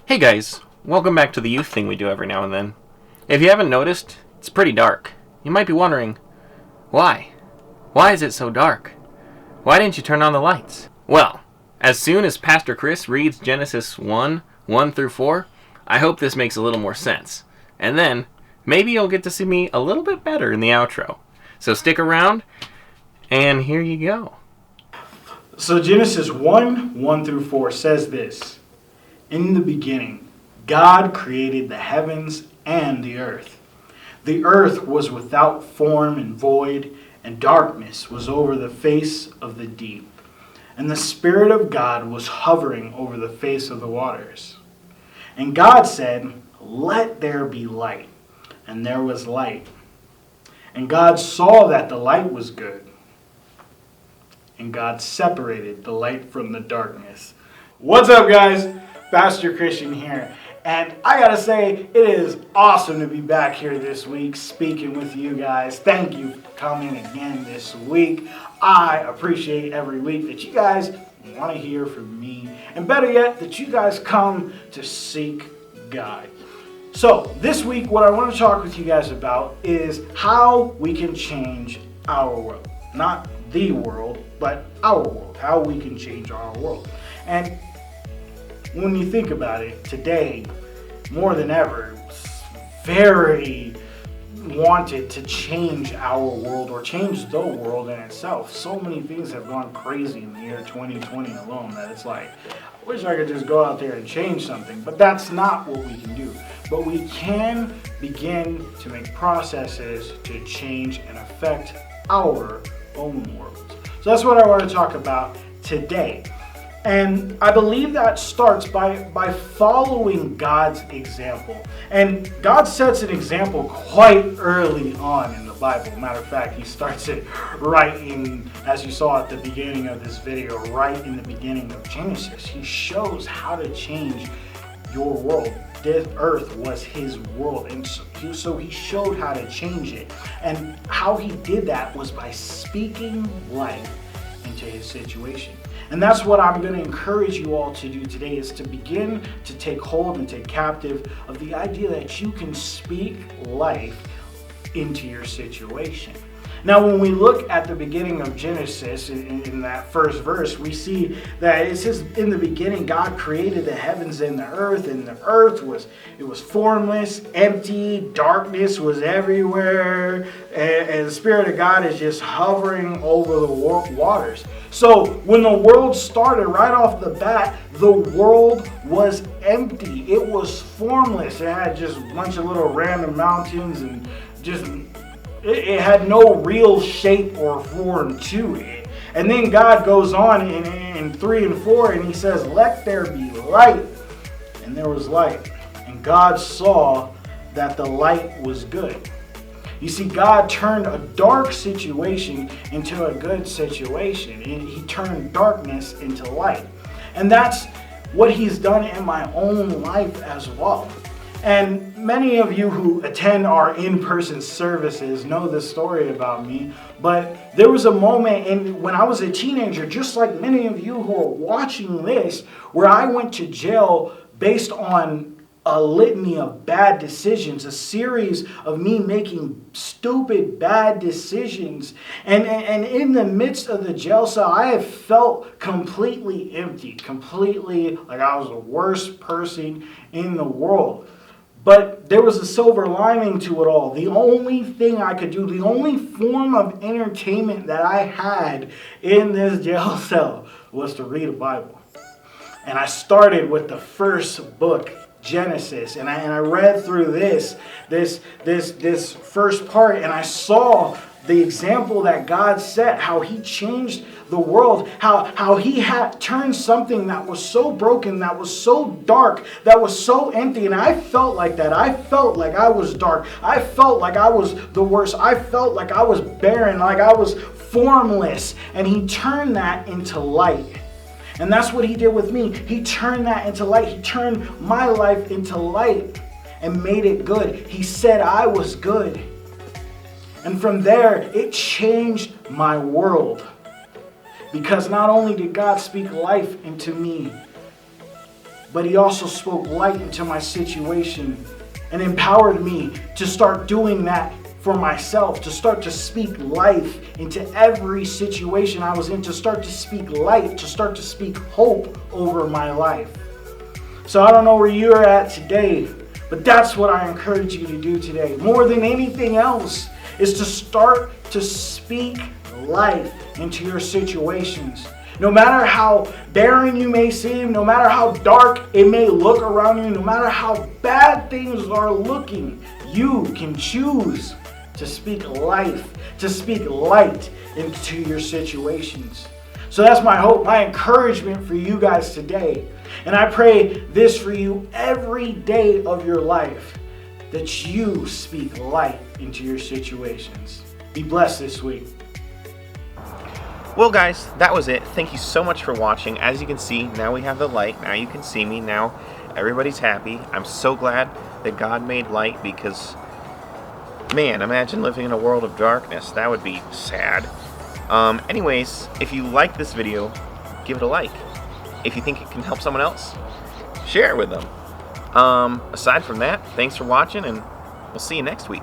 Hey guys, welcome back to the youth thing we do every now and then. If you haven't noticed, it's pretty dark. You might be wondering, why? Why is it so dark? Why didn't you turn on the lights? Well, as soon as Pastor Chris reads Genesis 1 through 4, I hope this makes a little more sense. And then, maybe you'll get to see me a little bit better in the outro. So stick around, and here you go. So Genesis 1 through 4 says this: In the beginning, God created the heavens and the earth. The earth was without form and void, and darkness was over the face of the deep. And the Spirit of God was hovering over the face of the waters. And God said, "Let there be light." And there was light. And God saw that the light was good. And God separated the light from the darkness. What's up, guys? Pastor Christian here. And I gotta say, it is awesome to be back here this week speaking with you guys. Thank you for coming again this week. I appreciate every week that you guys want to hear from me. And better yet, that you guys come to seek God. So, this week, what I want to talk with you guys about is how we can change our world. Not the world, but our world. How we can change our world. And when you think about it, today, more than ever, it's very wanted to change our world or change the world in itself. So many things have gone crazy in the year 2020 alone that it's like, I wish I could just go out there and change something. But that's not what we can do. But we can begin to make processes to change and affect our own world. So that's what I want to talk about today. And I believe that starts by following God's example. And God sets an example quite early on in the Bible. Matter of fact, he starts it right in, as you saw at the beginning of this video, right in the beginning of Genesis. He shows how to change your world. This earth was his world, and so he showed how to change it. And how he did that was by speaking life into his situation. And that's what I'm going to encourage you all to do today, is to begin to take hold and take captive of the idea that you can speak life into your situation. Now, when we look at the beginning of Genesis, in that first verse, we see that it says, in the beginning, God created the heavens and the earth was formless, empty, darkness was everywhere, and the Spirit of God is just hovering over the waters. So when the world started, right off the bat, the world was empty. It was formless. It had just a bunch of little random mountains and just... It had no real shape or form to it. And then God goes on in 3 and 4 and he says, "Let there be light." And there was light. And God saw that the light was good. You see, God turned a dark situation into a good situation. He turned darkness into light. And that's what he's done in my own life as well. And many of you who attend our in-person services know this story about me, but there was a moment when I was a teenager, just like many of you who are watching this, where I went to jail based on a litany of bad decisions, a series of me making stupid, bad decisions. And in the midst of the jail cell, I have felt completely empty, completely like I was the worst person in the world. But there was a silver lining to it all. The only thing I could do, the only form of entertainment that I had in this jail cell was to read a Bible. And I started with the first book, Genesis, and I read through this first part, and I saw the example that God set, how he changed the world, how he had turned something that was so broken, that was so dark, that was so empty. And I felt like that. I felt like I was dark. I felt like I was the worst. I felt like I was barren, like I was formless. And he turned that into light. And that's what he did with me. He turned that into light. He turned my life into light and made it good. He said I was good. And from there, it changed my world. Because not only did God speak life into me, but he also spoke light into my situation and empowered me to start doing that for myself, to start to speak life into every situation I was in, to start to speak light, to start to speak hope over my life. So I don't know where you're at today, but that's what I encourage you to do today. More than anything else is to start to speak life into your situations. No matter how barren you may seem, no matter how dark it may look around you, no matter how bad things are looking, you can choose to speak life, to speak light into your situations. So that's my hope, my encouragement for you guys today. And I pray this for you every day of your life, that you speak light into your situations. Be blessed this week. Well guys, that was it. Thank you so much for watching. As you can see, now we have the light. Now you can see me. Now everybody's happy. I'm so glad that God made light, because, man, imagine living in a world of darkness. That would be sad. Anyways, if you like this video, give it a like. If you think it can help someone else, share it with them. Aside from that, thanks for watching, and we'll see you next week.